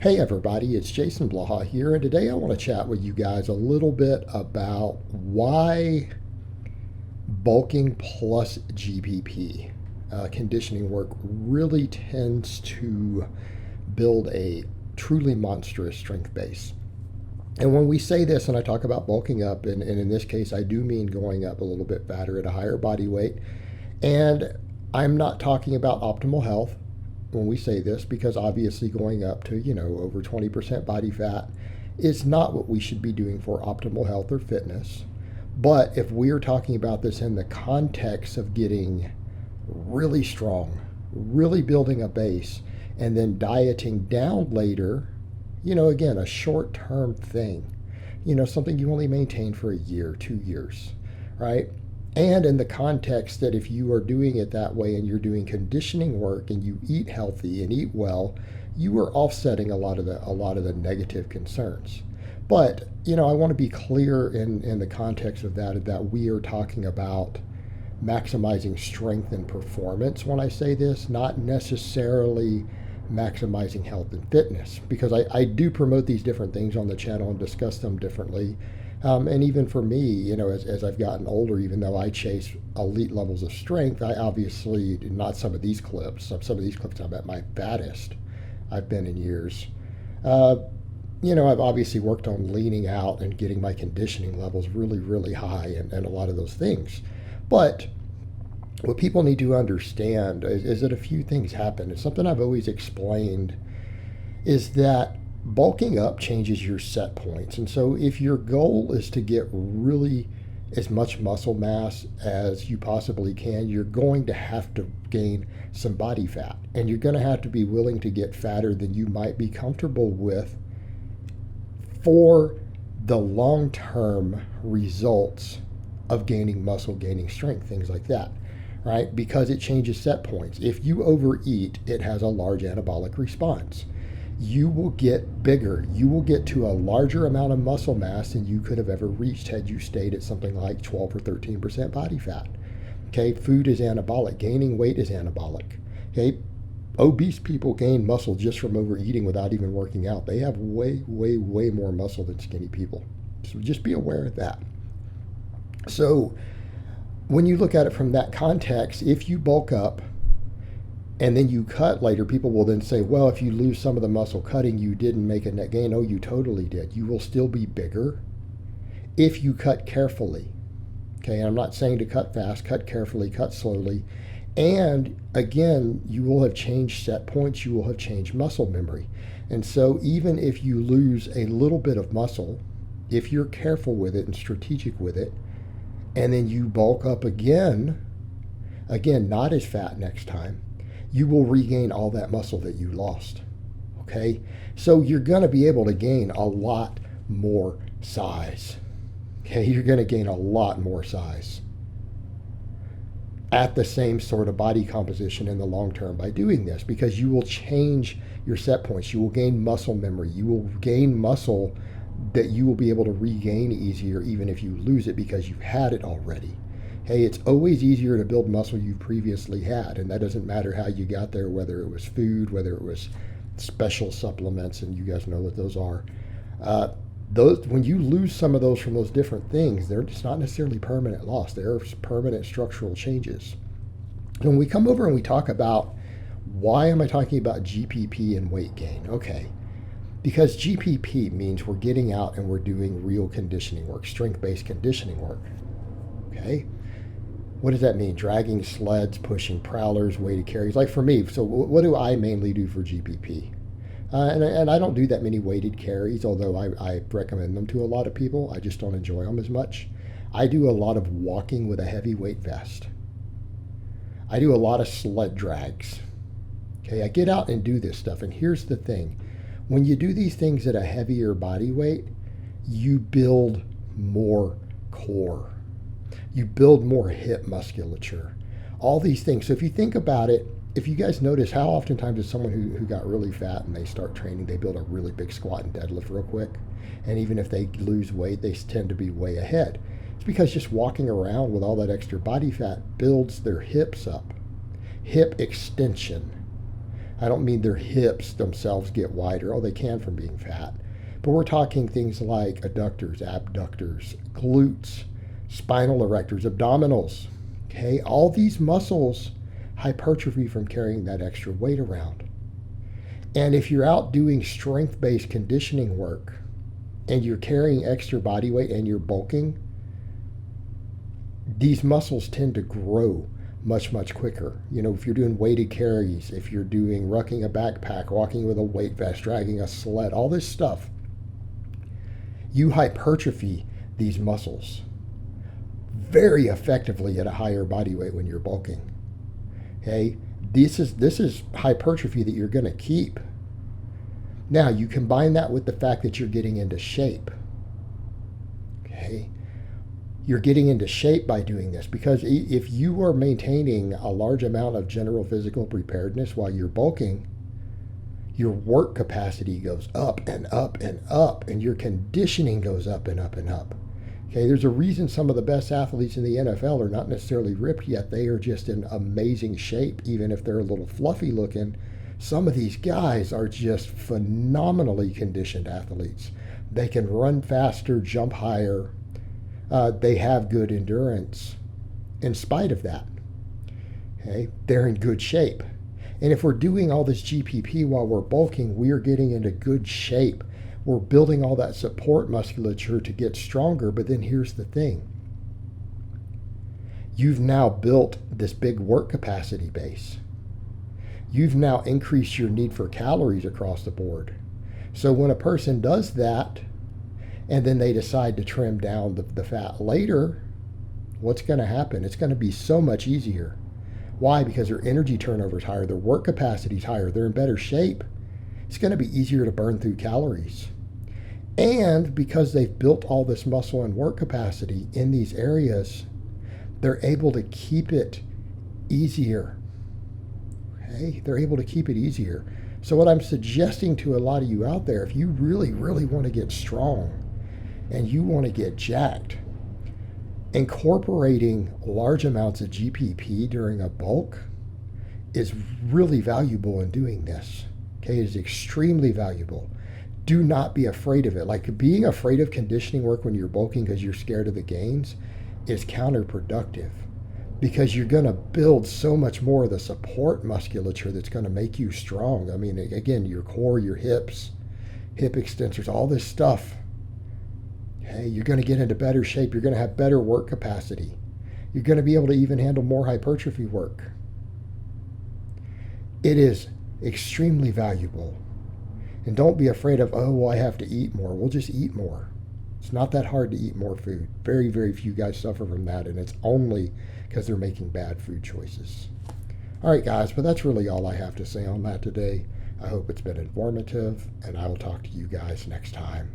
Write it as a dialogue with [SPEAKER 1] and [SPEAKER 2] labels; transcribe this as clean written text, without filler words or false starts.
[SPEAKER 1] Hey everybody, it's Jason Blaha here, and today I want to chat with you guys a little bit about why bulking plus GPP conditioning work really tends to build a truly monstrous strength base. And when we say this, and I talk about bulking up, and in this case, I do mean going up a little bit fatter at a higher body weight. And I'm not talking about optimal health when we say this, because obviously going up to, over 20% body fat is not what we should be doing for optimal health or fitness. But if we are talking about this in the context of getting really strong, really building a base, and then dieting down later, again, a short term thing, something you only maintain for a year, 2 years, right? And in the context that if you are doing it that way and you're doing conditioning work and you eat healthy and eat well, you are offsetting a lot of the negative concerns. But I want to be clear in the context of that we are talking about maximizing strength and performance when I say this, not necessarily maximizing health and fitness, because I do promote these different things on the channel and discuss them differently. And even for me, as I've gotten older, even though I chase elite levels of strength, I obviously, not some of these clips, some of these clips I'm at my fattest I've been in years. I've obviously worked on leaning out and getting my conditioning levels really, really high and a lot of those things. But what people need to understand is that a few things happen. It's something I've always explained is that bulking up changes your set points. And so if your goal is to get really as much muscle mass as you possibly can, you're going to have to gain some body fat. And you're going to have to be willing to get fatter than you might be comfortable with for the long-term results of gaining muscle, gaining strength, things like that, right? Because it changes set points. If you overeat, it has a large anabolic response. You will get bigger. You will get to a larger amount of muscle mass than you could have ever reached had you stayed at something like 12 or 13% body fat. Okay, food is anabolic. Gaining weight is anabolic. Okay, obese people gain muscle just from overeating without even working out. They have way, way, way more muscle than skinny people. So just be aware of that. So when you look at it from that context, if you bulk up and then you cut later, people will then say, well, if you lose some of the muscle cutting, you didn't make a net gain. Oh, you totally did. You will still be bigger if you cut carefully. Okay, I'm not saying to cut fast, cut carefully, cut slowly. And again, you will have changed set points, you will have changed muscle memory. And so even if you lose a little bit of muscle, if you're careful with it and strategic with it, and then you bulk up again, not as fat next time, you will regain all that muscle that you lost. Okay? So you're going to be able to gain a lot more size. Okay? You're going to gain a lot more size at the same sort of body composition in the long term by doing this, because you will change your set points. You will gain muscle memory. You will gain muscle that you will be able to regain easier even if you lose it because you've had it already. Hey, it's always easier to build muscle you've previously had, and that doesn't matter how you got there, whether it was food, whether it was special supplements, and you guys know what those are. Those, when you lose some of those from those different things, they're just not necessarily permanent loss. They're permanent structural changes. When we come over and we talk about why am I talking about GPP and weight gain? Okay, because GPP means we're getting out and we're doing real conditioning work, strength-based conditioning work. Okay, what does that mean? Dragging sleds, pushing prowlers, weighted carries. Like for me, so what do I mainly do for GPP? And I don't do that many weighted carries, although I recommend them to a lot of people. I just don't enjoy them as much. I do a lot of walking with a heavy weight vest. I do a lot of sled drags. Okay, I get out and do this stuff. And here's the thing. When you do these things at a heavier body weight, you build more core. You build more hip musculature. All these things. So if you think about it, if you guys notice, how oftentimes is someone who got really fat and they start training, they build a really big squat and deadlift real quick. And even if they lose weight, they tend to be way ahead. It's because just walking around with all that extra body fat builds their hips up. Hip extension. I don't mean their hips themselves get wider. Oh, they can from being fat. But we're talking things like adductors, abductors, glutes, spinal erectors, abdominals. Okay, all these muscles hypertrophy from carrying that extra weight around. And if you're out doing strength-based conditioning work and you're carrying extra body weight and you're bulking, these muscles tend to grow much, much quicker. You know, if you're doing weighted carries, if you're doing rucking a backpack, walking with a weight vest, dragging a sled, all this stuff, you hypertrophy these muscles very effectively at a higher body weight when you're bulking. Okay, this is hypertrophy that you're going to keep. Now you combine that with the fact that you're getting into shape. Okay, you're getting into shape by doing this, because if you are maintaining a large amount of general physical preparedness while you're bulking, your work capacity goes up and up and up, and your conditioning goes up and up and up. Okay, there's a reason some of the best athletes in the NFL are not necessarily ripped yet. They are just in amazing shape, even if they're a little fluffy looking. Some of these guys are just phenomenally conditioned athletes. They can run faster, jump higher. They have good endurance in spite of that. Okay, they're in good shape. And if we're doing all this GPP while we're bulking, we are getting into good shape. We're building all that support musculature to get stronger. But then here's the thing. You've now built this big work capacity base. You've now increased your need for calories across the board. So when a person does that, and then they decide to trim down the fat later, what's going to happen? It's going to be so much easier. Why? Because their energy turnover is higher, their work capacity is higher, they're in better shape. It's going to be easier to burn through calories. And because they've built all this muscle and work capacity in these areas, they're able to keep it easier. Okay? They're able to keep it easier. So what I'm suggesting to a lot of you out there, if you really, really want to get strong and you want to get jacked, incorporating large amounts of GPP during a bulk is really valuable in doing this. Okay, it is extremely valuable. Do not be afraid of it. Like, being afraid of conditioning work when you're bulking because you're scared of the gains is counterproductive, because you're going to build so much more of the support musculature that's going to make you strong. I mean, again, your core, your hips, hip extensors, all this stuff. Hey, you're going to get into better shape. You're going to have better work capacity. You're going to be able to even handle more hypertrophy work. It is extremely valuable. And don't be afraid of, oh, well, I have to eat more. We'll just eat more. It's not that hard to eat more food. Very, very few guys suffer from that, and it's only because they're making bad food choices. All right, guys, but that's really all I have to say on that today. I hope it's been informative, and I will talk to you guys next time.